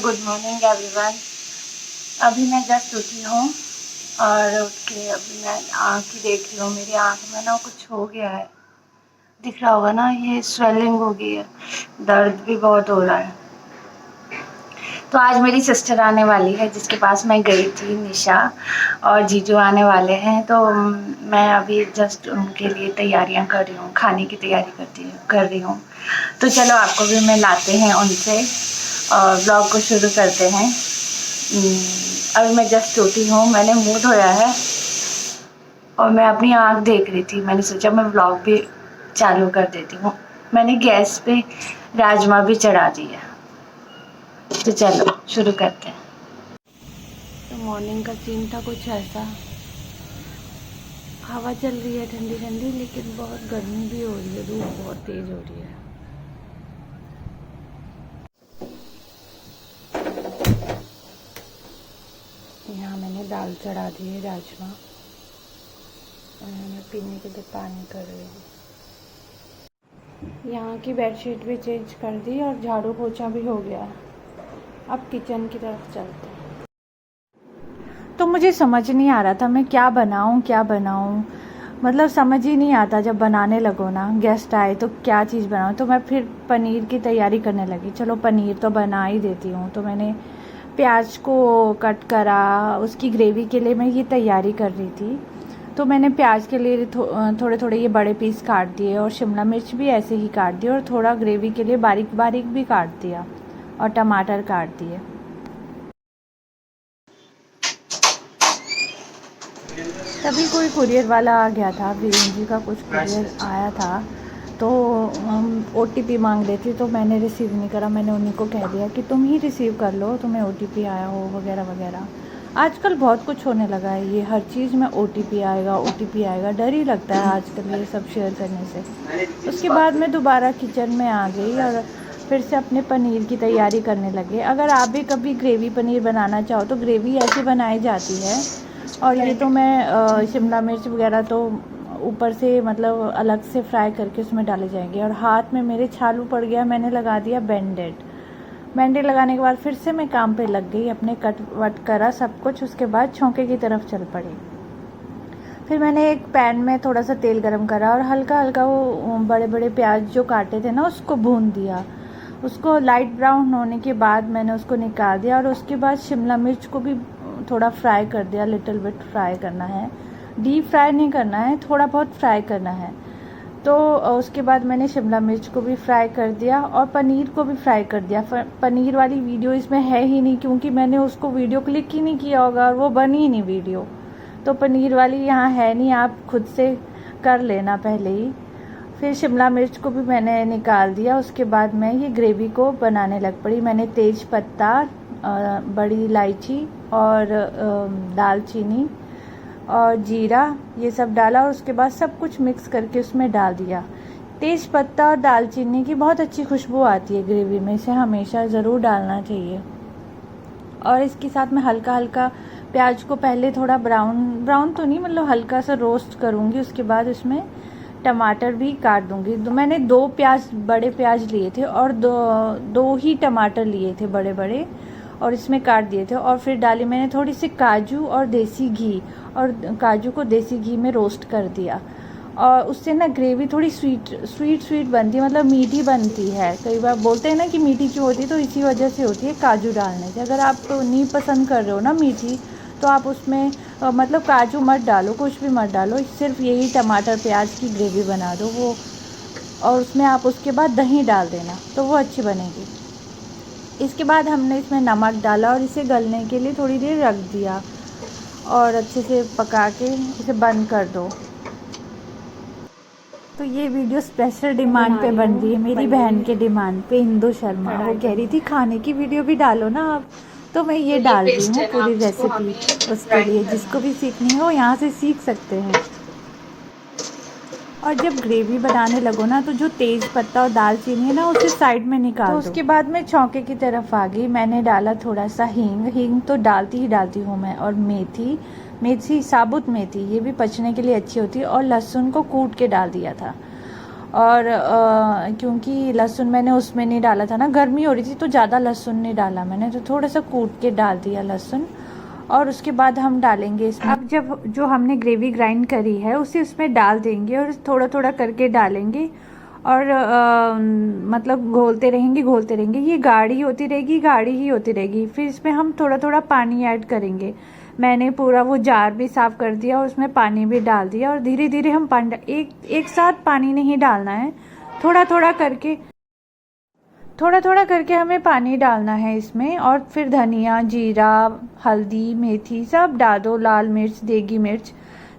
Good morning everyone. अभी मैं just उठी हूँ और उठ के अभी मैं आँख ही देख रही हूँ। मेरी आँख में ना कुछ हो गया है, दिख रहा होगा ना, ये स्वेलिंग हो गई है, दर्द भी बहुत हो रहा है। तो आज मेरी सिस्टर आने वाली है जिसके पास मैं गई थी, निशा, और जीजू आने वाले हैं। तो मैं अभी जस्ट उनके लिए तैयारियां कर रही हूँ, खाने की तैयारी कर रही हूँ। तो चलो आपको भी मैं लाते हैं उनसे और ब्लॉग को शुरू करते हैं। अभी मैं जस्ट उठी हूँ, मैंने मुँह धोया है और मैं अपनी आँख देख रही थी। मैंने सोचा मैं ब्लॉग भी चालू कर देती हूँ। मैंने गैस पे राजमा भी चढ़ा दिया। तो चलो शुरू करते हैं। तो मॉर्निंग का सीन था कुछ ऐसा। हवा चल रही है ठंडी ठंडी, लेकिन बहुत गर्मी भी हो रही है, धूप बहुत तेज हो रही है। यहाँ मैंने दाल चढ़ा दी है, राजमा, और मैं पीने के लिए पानी कर रही हूँ। यहाँ की बेडशीट भी चेंज कर दी और झाड़ू पोछा भी हो गया। अब किचन की तरफ चलते हैं। तो मुझे समझ नहीं आ रहा था मैं क्या बनाऊँ, मतलब समझ ही नहीं आता। जब बनाने लगो ना, गेस्ट आए तो क्या चीज़ बनाऊँ, तो मैं फिर पनीर की तैयारी करने लगी। चलो पनीर तो बना ही देती हूँ। तो मैंने प्याज को कट करा, उसकी ग्रेवी के लिए मैं ये तैयारी कर रही थी। तो मैंने प्याज के लिए थोड़े थोड़े ये बड़े पीस काट दिए और शिमला मिर्च भी ऐसे ही काट दिए और थोड़ा ग्रेवी के लिए बारीक बारीक भी काट दिया और टमाटर काट दिए। तभी कोई कुरियर वाला आ गया था, वीरेंद्र का कुछ कुरियर आया था। तो OTP मांग रहे थे, तो मैंने रिसीव नहीं करा। मैंने उन्हीं को कह दिया कि तुम ही रिसीव कर लो, तुम्हें OTP आया हो वगैरह वगैरह। आजकल बहुत कुछ होने लगा है, ये हर चीज़ में OTP आएगा, डर ही लगता है आजकल ये सब शेयर करने से। उसके बाद मैं दोबारा किचन में आ गई और फिर से अपने पनीर की तैयारी करने लगे। अगर आप भी कभी ग्रेवी पनीर बनाना चाहो तो ग्रेवी ऐसी बनाई जाती है। और ये तो मैं शिमला मिर्च वगैरह तो ऊपर से मतलब अलग से फ्राई करके उसमें डाले जाएंगे। और हाथ में मेरे छालू पड़ गया, मैंने लगा दिया बैंडेड लगाने के बाद फिर से मैं काम पे लग गई, अपने कट वट करा सब कुछ। उसके बाद छौंके की तरफ चल पड़ी। फिर मैंने एक पैन में थोड़ा सा तेल गरम करा और हल्का हल्का वो बड़े बड़े प्याज जो काटे थे ना, उसको भून दिया। उसको लाइट ब्राउन होने के बाद मैंने उसको निकाल दिया और उसके बाद शिमला मिर्च को भी थोड़ा फ्राई कर दिया। लिटिल बिट फ्राई करना है, डीप फ्राई नहीं करना है, थोड़ा बहुत फ्राई करना है। तो उसके बाद मैंने शिमला मिर्च को भी फ्राई कर दिया और पनीर को भी फ्राई कर दिया। पनीर वाली वीडियो इसमें है ही नहीं, क्योंकि मैंने उसको वीडियो क्लिक ही नहीं किया होगा और वो बनी ही नहीं वीडियो। तो पनीर वाली यहाँ है नहीं, आप खुद से कर लेना पहले ही। फिर शिमला मिर्च को भी मैंने निकाल दिया। उसके बाद मैं ये ग्रेवी को बनाने लग पड़ी। मैंने तेज पत्ता, बड़ी इलायची और दालचीनी और जीरा ये सब डाला और उसके बाद सब कुछ मिक्स करके उसमें डाल दिया। तेज पत्ता और दालचीनी की बहुत अच्छी खुशबू आती है ग्रेवी में, इसे हमेशा ज़रूर डालना चाहिए। और इसके साथ मैं हल्का हल्का प्याज को पहले थोड़ा ब्राउन तो नहीं, मतलब हल्का सा रोस्ट करूँगी। उसके बाद उसमें टमाटर भी काट दूँगी। तो मैंने 2 बड़े प्याज लिए थे और दो ही टमाटर लिए थे बड़े बड़े, और इसमें काट दिए थे। और फिर डाली मैंने थोड़ी सी काजू और देसी घी, और काजू को देसी घी में रोस्ट कर दिया। और उससे ना ग्रेवी थोड़ी स्वीट बनती है, मतलब मीठी बनती है। कई बार बोलते हैं ना कि मीठी क्यों होती है, तो इसी वजह से होती है काजू डालने से। अगर आप नहीं पसंद कर रहे हो ना मीठी, तो आप उसमें मतलब काजू मत डालो, कुछ भी मत डालो, सिर्फ यही टमाटर प्याज की ग्रेवी बना दो वो। और उसमें आप उसके बाद दही डाल देना, तो वो अच्छी बनेगी। इसके बाद हमने इसमें नमक डाला और इसे गलने के लिए थोड़ी देर रख दिया और अच्छे से पका के इसे बंद कर दो। तो ये वीडियो स्पेशल डिमांड पे बन रही है, मेरी बहन के डिमांड पे, इंदु शर्मा। वो कह रही थी खाने की वीडियो भी डालो ना आप, तो मैं ये डाल रही हूँ पूरी रेसिपी उसके लिए। जिसको भी सीखनी हो यहाँ से सीख सकते हैं। और जब ग्रेवी बनाने लगो ना, तो जो तेज़ पत्ता और दालचीनी है ना, उसे साइड में निकाल दो। उसके बाद मैं छौंके की तरफ आ गई। मैंने डाला थोड़ा सा हींग तो डालती हूँ मैं। और मेथी, साबुत मेथी, ये भी पचने के लिए अच्छी होती है। और लहसुन को कूट के डाल दिया था। और क्योंकि लहसुन मैंने उसमें नहीं डाला था ना, गर्मी हो रही थी तो ज़्यादा लहसुन नहीं डाला मैंने, तो थोड़ा सा कूट के डाल दिया लहसुन। और उसके बाद हम डालेंगे इसमें, अब जब जो हमने ग्रेवी ग्राइंड करी है उसे उसमें डाल देंगे और थोड़ा थोड़ा करके डालेंगे और मतलब घोलते रहेंगे। ये गाढ़ी होती रहेगी, गाढ़ी ही होती रहेगी। फिर इसमें हम थोड़ा थोड़ा पानी ऐड करेंगे। मैंने पूरा वो जार भी साफ़ कर दिया और उसमें पानी भी डाल दिया और धीरे धीरे हम पानी एक साथ पानी नहीं डालना है, थोड़ा थोड़ा करके हमें पानी डालना है इसमें। और फिर धनिया, जीरा, हल्दी, मेथी सब डाल दो, लाल मिर्च, देगी मिर्च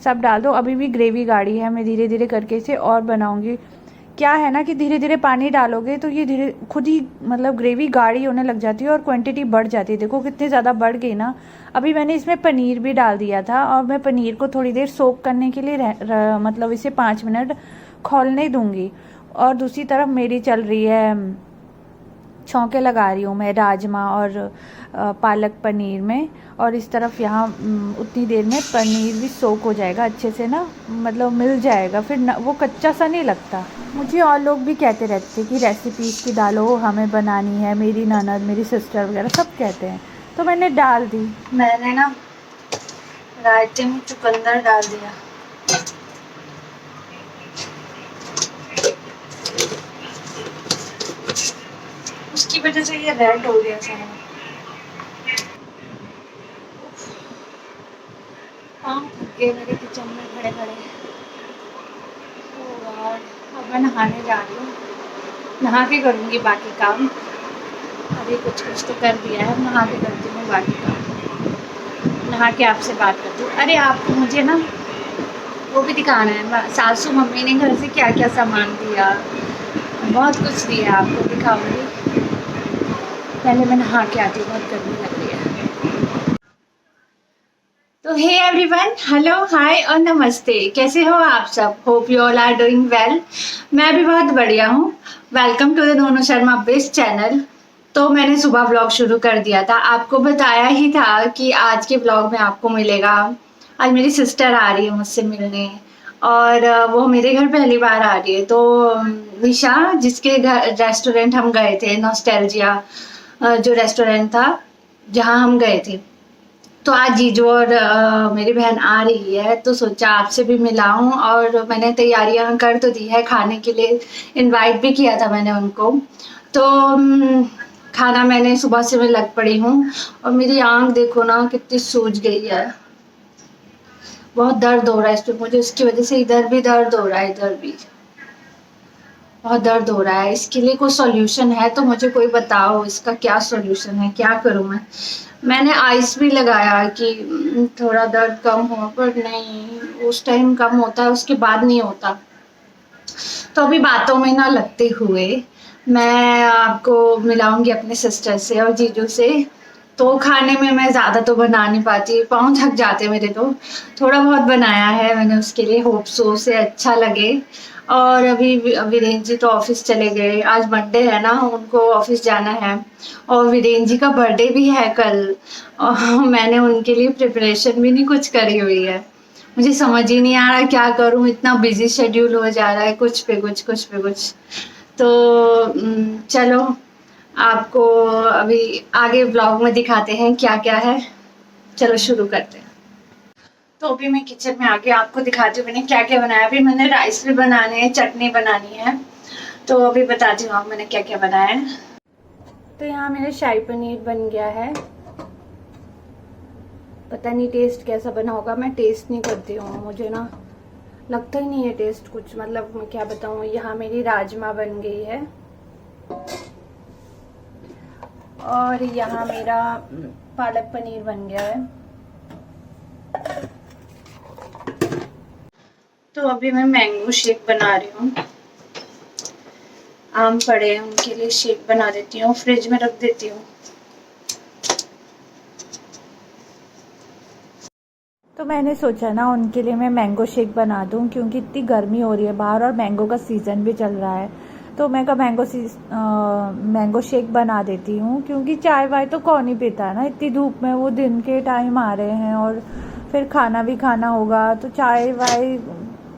सब डाल दो। अभी भी ग्रेवी गाढ़ी है, मैं धीरे धीरे करके इसे और बनाऊंगी। क्या है ना कि धीरे धीरे पानी डालोगे तो ये धीरे खुद ही मतलब ग्रेवी गाढ़ी होने लग जाती है और क्वांटिटी बढ़ जाती है। देखो कितनी ज़्यादा बढ़ गई ना। अभी मैंने इसमें पनीर भी डाल दिया था और मैं पनीर को थोड़ी देर सोक करने के लिए मतलब इसे 5 मिनट खोलने दूंगी। और दूसरी तरफ मेरी चल रही है, छौंके लगा रही हूँ मैं राजमा और पालक पनीर में। और इस तरफ यहाँ उतनी देर में पनीर भी सोक हो जाएगा अच्छे से ना, मतलब मिल जाएगा फिर न, वो कच्चा सा नहीं लगता। मुझे और लोग भी कहते रहते थे कि रेसिपी इसकी डालो, हमें बनानी है, मेरी ननद, मेरी सिस्टर वगैरह सब कहते हैं, तो मैंने डाल दी। मैंने ना रायते में चुकंदर डाल दिया। उसकी वजह से ये रेड हो गया सारा। काम थक गए मेरे किचन में खड़े खड़े। ओ यार, अब मैं नहाने जा रही हूँ, नहा के करूँगी बाकी काम। अभी कुछ कुछ तो कर दिया है, नहा के करती हूँ बाकी काम। नहा के आपसे बात करती हूँ। अरे आपको मुझे ना वो भी दिखाना है, सासू मम्मी ने घर से क्या क्या सामान दिया, बहुत कुछ दिया, आपको दिखाऊंगी। पहले मैं नहा के आती हूँ, बहुत गर्मी लग रही है। तो हे एवरीवन, हेलो, हाय और नमस्ते। कैसे हो आप सब? Hope you all are doing well. मैं भी बहुत बढ़िया हूँ। वेलकम टू द दोनों शर्मा बेस्ट चैनल। तो मैंने सुबह ब्लॉग शुरू कर दिया था, आपको बताया ही था कि आज के ब्लॉग में आपको मिलेगा। आज मेरी सिस्टर आ रही है मुझसे मिलने और वो मेरे घर पहली बार आ रही है। तो निशा, जिसके घर रेस्टोरेंट हम गए थे, नॉस्टैल्जिया जो रेस्टोरेंट था जहाँ हम गए थे, तो आज जीजू और मेरी बहन आ रही है, तो सोचा आपसे भी मिलाऊं। और मैंने तैयारियां कर तो दी है, खाने के लिए इनवाइट भी किया था मैंने उनको। तो खाना मैंने सुबह से मैं लग पड़ी हूँ और मेरी आंख देखो ना कितनी सूज गई है, बहुत दर्द हो रहा है इस पे मुझे, इसकी वजह से इधर भी दर्द हो रहा है, इधर भी बहुत दर्द हो रहा है। इसके लिए कोई सॉल्यूशन है तो मुझे कोई बताओ, इसका क्या सॉल्यूशन है, क्या करूँ मैं? मैंने आइस भी लगाया कि थोड़ा दर्द कम हो, पर नहीं, उस टाइम कम होता है, उसके बाद नहीं होता। तो अभी बातों में ना लगते हुए मैं आपको मिलाऊंगी अपने सिस्टर से और जीजू से। तो खाने में मैं ज़्यादा तो बना नहीं पाती, पाँव थक जाते मेरे, तो थोड़ा बहुत बनाया है मैंने उसके लिए, होप सो से अच्छा लगे। और अभी वीरेंद्र जी तो ऑफिस चले गए, आज मंडे है ना, उनको ऑफिस जाना है। और वीरेंद्र जी का बर्थडे भी है कल और मैंने उनके लिए प्रिपरेशन भी नहीं कुछ करी हुई है। मुझे समझ ही नहीं आ रहा क्या करूं, इतना बिजी शेड्यूल हो जा रहा है, कुछ पे कुछ। तो चलो आपको अभी आगे ब्लॉग में दिखाते हैं क्या क्या है। चलो शुरू करते हैं। तो अभी मैं किचन में आके आपको दिखाती हूँ मैंने क्या क्या बनाया। अभी मैंने राइस भी बनाने हैं, चटनी बनानी है, तो अभी बताती हूँ आप मैंने क्या क्या बनाया है। तो यहाँ मेरा शाही पनीर बन गया है, पता नहीं टेस्ट कैसा बना होगा, मैं टेस्ट नहीं करती हूँ, मुझे ना लगता ही नहीं है टेस्ट कुछ, मतलब मैं क्या बताऊँ। यहाँ मेरी राजमा बन गई है और यहाँ मेरा पालक पनीर बन गया है। तो अभी मैं मैंगो शेक बना रही हूँ, आम पड़े हैं उनके लिए शेक बना देती हूँ, फ्रिज में रख देती हूँ। तो मैंने सोचा ना उनके लिए मैं मैंगो शेक बना दूं, क्योंकि इतनी गर्मी हो रही है बाहर और मैंगो का सीज़न भी चल रहा है, तो मैं का मैंगो शेक बना देती हूँ। क्योंकि चाय वाय तो कौन ही पीता है ना इतनी धूप में, वो दिन के टाइम आ रहे हैं और फिर खाना भी खाना होगा, तो चाय वाय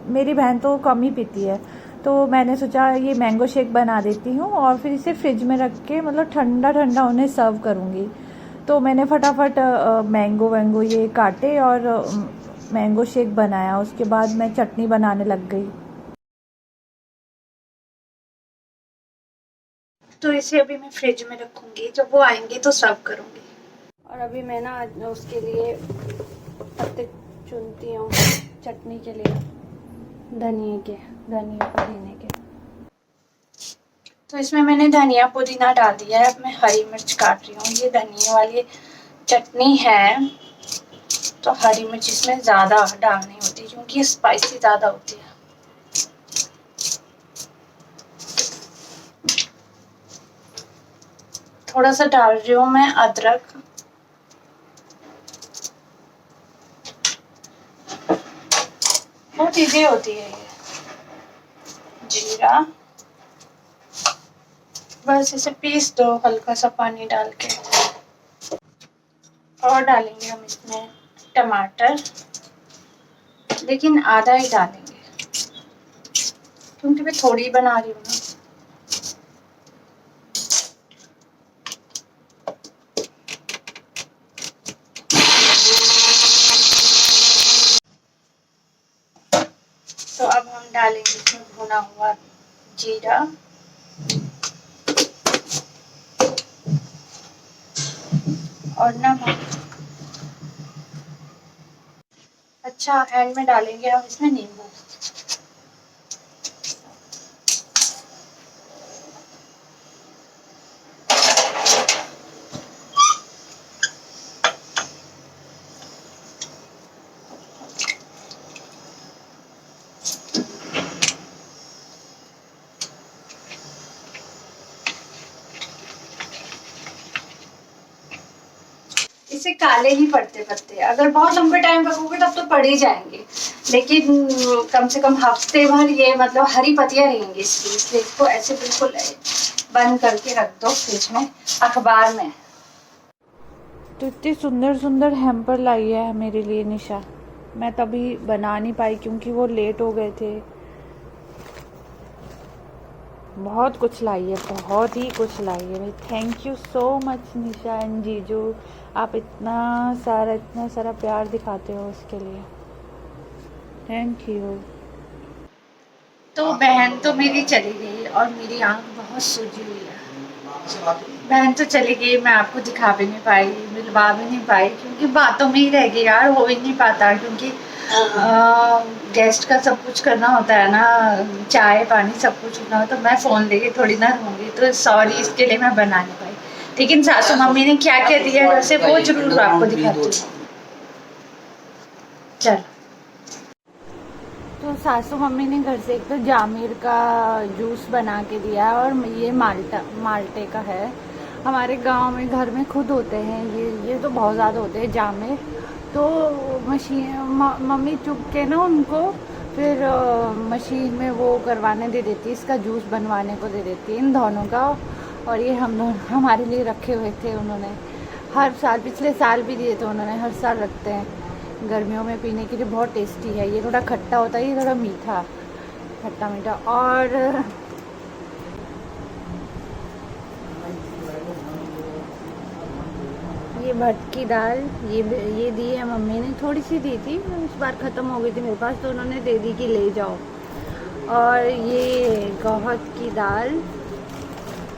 मेरी बहन तो कम ही पीती है, तो मैंने सोचा ये मैंगो शेक बना देती हूँ और फिर इसे फ्रिज में रख के मतलब ठंडा ठंडा उन्हें सर्व करूँगी। तो मैंने फटाफट मैंगो वैंगो ये काटे और मैंगो शेक बनाया। उसके बाद मैं चटनी बनाने लग गई। तो इसे अभी मैं फ्रिज में रखूँगी, जब वो आएंगे तो सर्व करूँगी। और अभी मैं ना उसके लिए पत्ते चुनती हूँ चटनी के लिए, धनिया पुदीने के। तो इसमें मैंने धनिया पुदीना डाल दिया है। अब मैं हरी मिर्च काट रही हूँ। ये धनिया वाली चटनी है तो हरी मिर्च इसमें ज़्यादा डालनी होती है क्योंकि ये स्पाइसी ज़्यादा होती है। थोड़ा सा डाल रही हूँ मैं अदरक, बहुत इजी होती है ये। जीरा, बस इसे पीस दो हल्का सा पानी डाल के। और डालेंगे हम इसमें टमाटर, लेकिन आधा ही डालेंगे क्योंकि मैं थोड़ी बना रही हूँ ना। तो अब हम डालेंगे इसमें भुना हुआ जीरा, और नमक। अच्छा, एंड में डालेंगे हम इसमें नींबू। इसे काले ही पड़ते पत्ते, अगर बहुत लंबे टाइम रखोगे तब तो पड़ ही जाएंगे, लेकिन कम से कम हफ्ते भर ये मतलब हरी पत्तियां रहेंगी इसकी, इसलिए इसको ऐसे बिल्कुल बंद करके रख दो फ्रिज में, अखबार में। तो इतनी सुंदर सुंदर हैम्पर लाई है मेरे लिए निशा। मैं तभी बना नहीं पाई क्योंकि वो लेट हो गए थे। बहुत कुछ लाई है, बहुत ही कुछ लाई है भाई। Thank you so much Nisha and जीजू, आप इतना सारा प्यार दिखाते हो उसके लिए। Thank you. तो बहन तो मेरी चली गई और मेरी आंख बहुत सूजी हुई है। बहन तो चली गई, मैं आपको दिखा भी नहीं पाई, मिलवा भी नहीं पाई, क्योंकि बातों में ही रह गई यार, हो ही नहीं पाता क्योंकि गेस्ट का सब कुछ करना होता है ना, चाय पानी सब कुछ होना हो, तो मैं फ़ोन लेके थोड़ी ना रहूँगी, तो सॉरी इसके लिए मैं बना नहीं पाई। लेकिन सासू मम्मी ने क्या क्या दिया घर से वो जरूर आपको दिखाती हूँ। चल, तो सासू मम्मी ने घर से एक तो जामिर का जूस बना के दिया और ये माल्टे का है। हमारे गांव में घर में खुद होते हैं ये तो बहुत ज़्यादा होते हैं जामिर। तो मम्मी चुप के ना उनको फिर मशीन में वो करवाने दे देती है, इसका जूस बनवाने को दे देती है इन दोनों का। और ये हम दोनों हमारे लिए रखे हुए थे उन्होंने, हर साल, पिछले साल भी दिए थे उन्होंने, हर साल रखते हैं गर्मियों में पीने के लिए। बहुत टेस्टी है ये, थोड़ा खट्टा होता है, ये थोड़ा मीठा, खट्टा मीठा। और ये भटकी दाल ये दी है मम्मी ने, थोड़ी सी दी थी, इस बार ख़त्म हो गई थी मेरे पास तो उन्होंने दे दी कि ले जाओ। और ये गौहत की दाल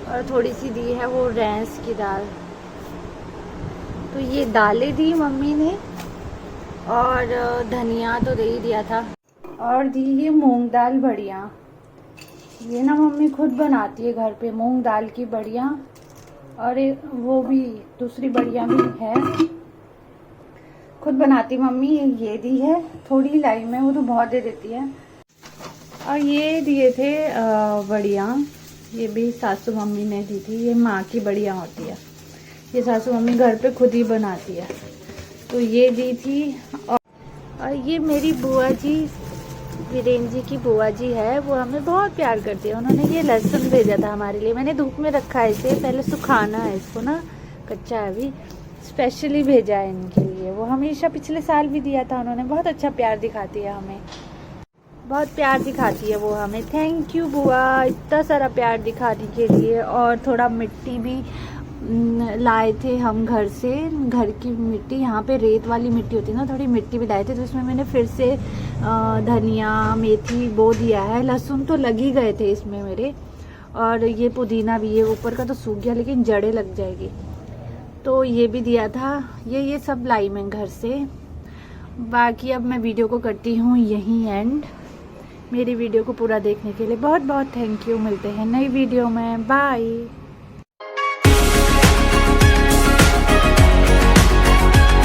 और थोड़ी सी दी है वो रैंस की दाल। तो ये दालें दी मम्मी ने, और धनिया तो दे ही दिया था, और दी ये मूंग दाल बड़ियाँ। ये ना मम्मी खुद बनाती है घर पे मूंग दाल की बड़ियाँ, और वो भी दूसरी बड़ियाँ भी है खुद बनाती मम्मी। ये दी है, थोड़ी लाई में, वो तो बहुत दे देती है। और ये दिए थे बड़ियाँ, ये भी सासू मम्मी ने दी थी। ये माँ की बड़ियाँ होती है, ये सासू मम्मी घर पे खुद ही बनाती है, तो ये दी थी। और ये मेरी बुआ जी, वीरेन जी की बुआ जी है, वो हमें बहुत प्यार करती है। उन्होंने ये लहसुन भेजा था हमारे लिए, मैंने धूप में रखा है इसे, पहले सुखाना है इसको ना, कच्चा है अभी, स्पेशली भेजा है इनके लिए। वो हमेशा पिछले साल भी दिया था उन्होंने, बहुत अच्छा प्यार दिखाती है हमें। बहुत प्यार दिखाती है वो हमें। थैंक यू बुआ, इतना सारा प्यार दिखाने के लिए। और थोड़ा मिट्टी भी लाए थे हम घर से, घर की मिट्टी। यहाँ पे रेत वाली मिट्टी होती है ना, थोड़ी मिट्टी भी लाए थे, तो इसमें मैंने फिर से धनिया मेथी बो दिया है। लहसुन तो लग ही गए थे इसमें मेरे, और ये पुदीना भी, ये ऊपर का तो सूख गया लेकिन जड़ें लग जाएगी, तो ये भी दिया था। ये सब लाई मैं घर से। बाकी अब मैं वीडियो को करती हूँ यहीं एंड। मेरी वीडियो को पूरा देखने के लिए बहुत बहुत थैंक यू। मिलते हैं नई वीडियो में, बाय।